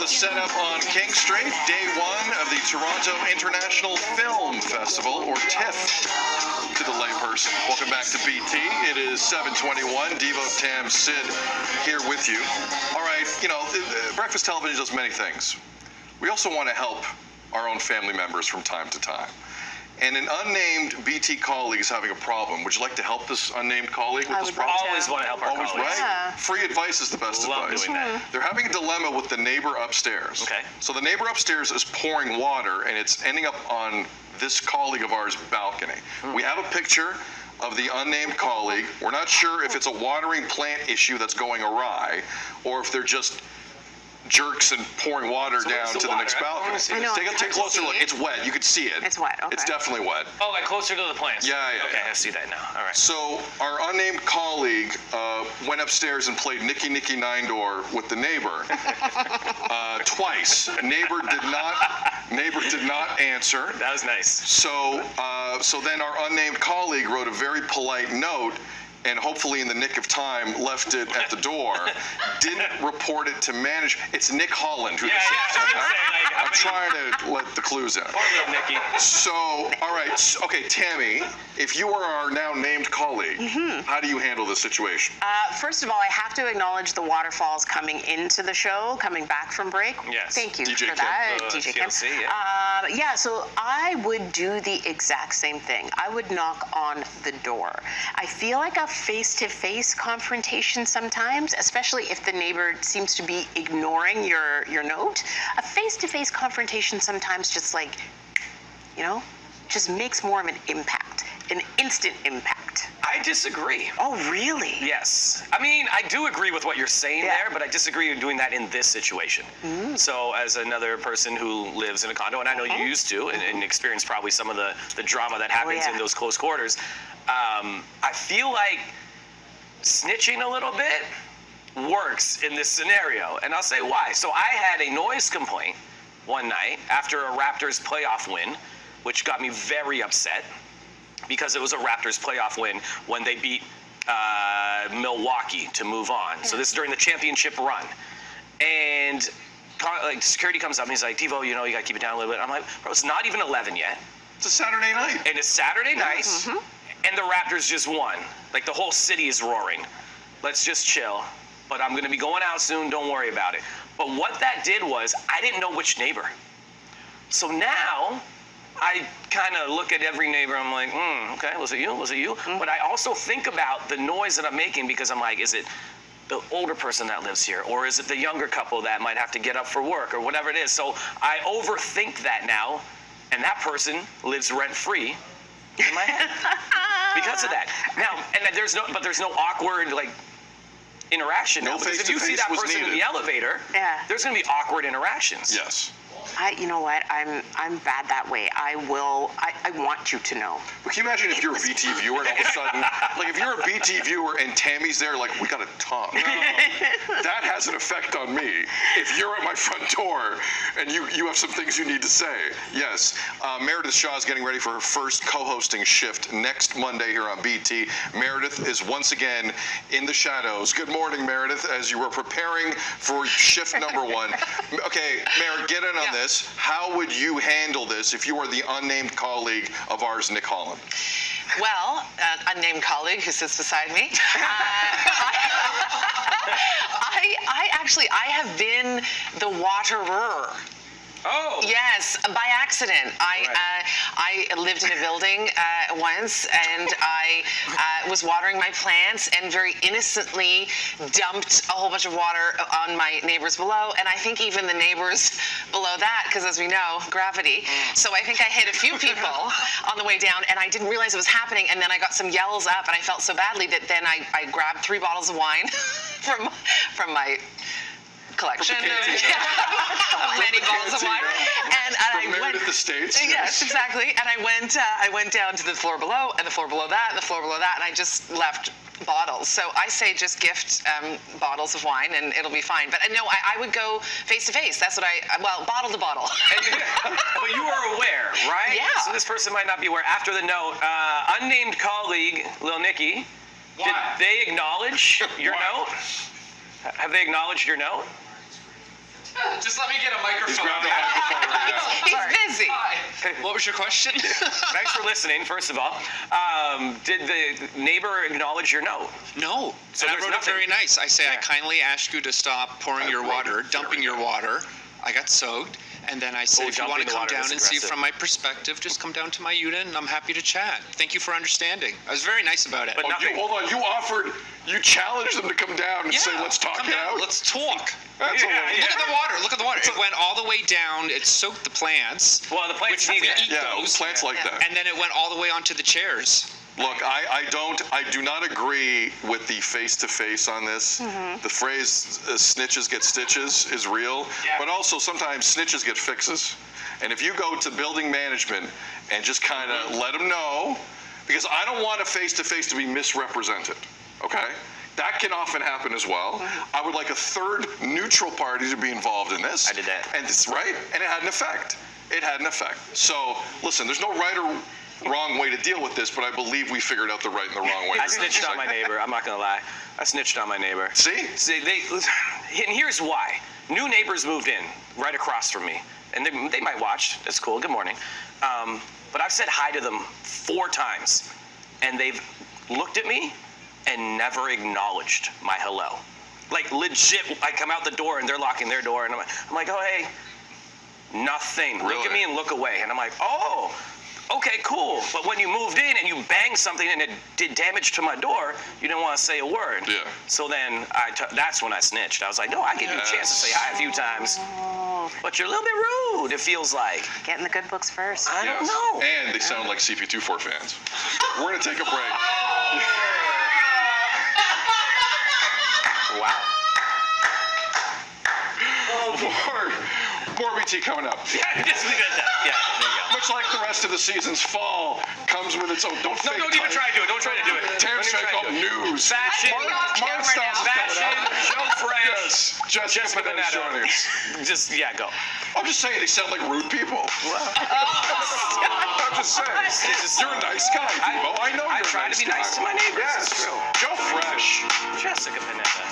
setup on King Street, day one of the Toronto International Film Festival, or TIFF to the layperson. Welcome back to BT. It is 7:21. Devo, Tam, Sid here with you. All right, you know, breakfast television does many things. We also want to help our own family members from time to time. And an unnamed BT colleague is having a problem. Would you like to help this unnamed colleague with this problem? Always want to help our colleagues. Always, right? Yeah. Free advice is the best Love advice. doing that. They're having a dilemma with the neighbor upstairs. Okay. So the neighbor upstairs is pouring water, and it's ending up on this colleague of ours' balcony. We have a picture of the unnamed colleague. We're not sure if it's a watering plant issue that's going awry, or if they're just jerks and pouring water down to the next balcony. Take a closer look. It's wet. You can see it. It's wet. Okay. It's definitely wet. Oh, like closer to the plants. Yeah. Okay, I see that now. All right. So our unnamed colleague went upstairs and played Nicky Nicky Nine Door with the neighbor twice. Neighbor did not answer. That was nice. So then our unnamed colleague wrote a very polite note, and hopefully in the nick of time left it at the door. Didn't report it to management. It's Nick Holland who this is. I'm trying to let the clues in. Poor little Nicky. So, all right, okay, Tammy, if you are our now named colleague, how do you handle this situation? First of all, I have to acknowledge the waterfalls coming into the show, coming back from break. Yes. Thank you DJ for that, DJ Kim. TLC, Yeah, so I would do the exact same thing. I would knock on the door. I feel like a face-to-face confrontation sometimes, especially if the neighbor seems to be ignoring your note. A face-to-face confrontation sometimes just just makes more of an impact, an instant impact. I disagree. Oh, really? Yes. I mean, I do agree with what you're saying there, but I disagree in doing that in this situation. So as another person who lives in a condo, and I know you used to, and experienced probably some of the drama that happens in those close quarters, I feel like snitching a little bit works in this scenario, and I'll say why. So I had a noise complaint one night after a Raptors playoff win, which got me very upset because it was a Raptors playoff win when they beat Milwaukee to move on. So this is during the championship run, and like security comes up and he's like, Devo, you know, you gotta keep it down a little bit. I'm like, bro, it's not even 11 yet. It's a Saturday night. And it's Saturday night, and the Raptors just won. Like, the whole city is roaring. Let's just chill. But I'm gonna be going out soon, don't worry about it. But what that did was, I didn't know which neighbor. So now, I kind of look at every neighbor, I'm like, okay, was it you? Was it you? But I also think about the noise that I'm making, because I'm like, is it the older person that lives here? Or is it the younger couple that might have to get up for work, or whatever it is? So I overthink that now, and that person lives rent-free in my head because of that. Now, and there's no awkward, like, interaction now, because if you see that person in the elevator, there's going to be awkward interactions. Yes. You know what? I'm bad that way. I want you to know. But can you imagine if you're a BT viewer and all of a sudden, like, if you're a BT viewer and Tammy's there, like, we gotta talk. That has an effect on me. If you're at my front door and you have some things you need to say. Yes. Meredith Shaw is getting ready for her first co-hosting shift next Monday here on BT. Meredith is once again in the shadows. Good morning, Meredith, as you were preparing for shift number one. Okay, Meredith, get in on this. How would you handle this if you were the unnamed colleague of ours, Nick Holland? Well, an unnamed colleague who sits beside me. I have been the waterer. Oh. Yes, by accident. I lived in a building once, and I was watering my plants and very innocently dumped a whole bunch of water on my neighbors below, and I think even the neighbors below that, because as we know, gravity. So I think I hit a few people on the way down, and I didn't realize it was happening, and then I got some yells up, and I felt so badly that then I grabbed 3 bottles of wine from my collection of many bottles of wine, and I went to the States. Yes, exactly. And I went down to the floor below, and the floor below that, and the floor below that, and I just left bottles. So I say just gift bottles of wine, and it'll be fine. But no, I would go face to face. That's what bottle to bottle. But you are aware, right? Yeah. So this person might not be aware. After the note, unnamed colleague, Lil Nicky, did they acknowledge your note? Have they acknowledged your note? Just let me get a microphone. He's grabbing a microphone right now. He's busy. What was your question? Thanks for listening, first of all. Did the neighbor acknowledge your note? No. So And I there's wrote nothing. it very nice. I say, I Yeah. kindly ask you to stop pouring your water, dumping your water. I got soaked. And then I said, Oh, if you want dumping to the come water, down that's and see it aggressive. from my perspective, just come down to my unit and I'm happy to chat. Thank you for understanding. I was very nice about it. But Oh, nothing. hold on. You challenged them to come down and say, let's talk come it down, out. let's talk. That's a Yeah, little- yeah. Look at the water. Look at the water. It went all the way down. It soaked the plants. Well, the plants which need we it. eat Yeah, those. plants like that. And then it went all the way onto the chairs. Look, I do not agree with the face-to-face on this. The phrase "snitches get stitches" is real, but also sometimes snitches get fixes. And if you go to building management and just kind of let them know, because I don't want a face-to-face to be misrepresented, okay? That can often happen as well. I would like a third neutral party to be involved in this. I did that. And it's right, and it had an effect. It had an effect. So listen, there's no right or wrong way to deal with this, but I believe we figured out the right and the wrong way. I snitched on my neighbor. I'm not gonna lie. I snitched on my neighbor. See? And here's why. New neighbors moved in right across from me, and they might watch. That's cool. Good morning. But I've said hi to them 4 times, and they've looked at me and never acknowledged my hello. Like legit, I come out the door and they're locking their door, and I'm like, oh hey, nothing. Look at Really? me and look away, and I'm like, oh. Okay, cool. But when you moved in and you banged something and it did damage to my door, you didn't want to say a word. Yeah. So then that's when I snitched. I was like, no, I give you a chance to say hi a few times. But you're a little bit rude, it feels like. Get in the good books first. I don't Yes. know. And they sound like CP24 fans. We're gonna take a break. Wow. More BT coming up. Yeah, just leave it at that. Yeah, there you go. Much like the rest of the season's fall comes with its own. Don't No, fake don't even type. try to do it. Don't try to do it. Tam's Don't even fake try to up do it. news. Fashion. Martin Styles is coming Fashion. up. Joe Fresh. Yes, Jessica Panetta's joining us. Just, yeah, go. I'm just saying they sound like rude people. I'm just saying. You're a nice guy, Debo. I know I you're a try to nice be guy. nice to my neighbors. Yes. It's true. Joe Fresh. Jessica Panetta.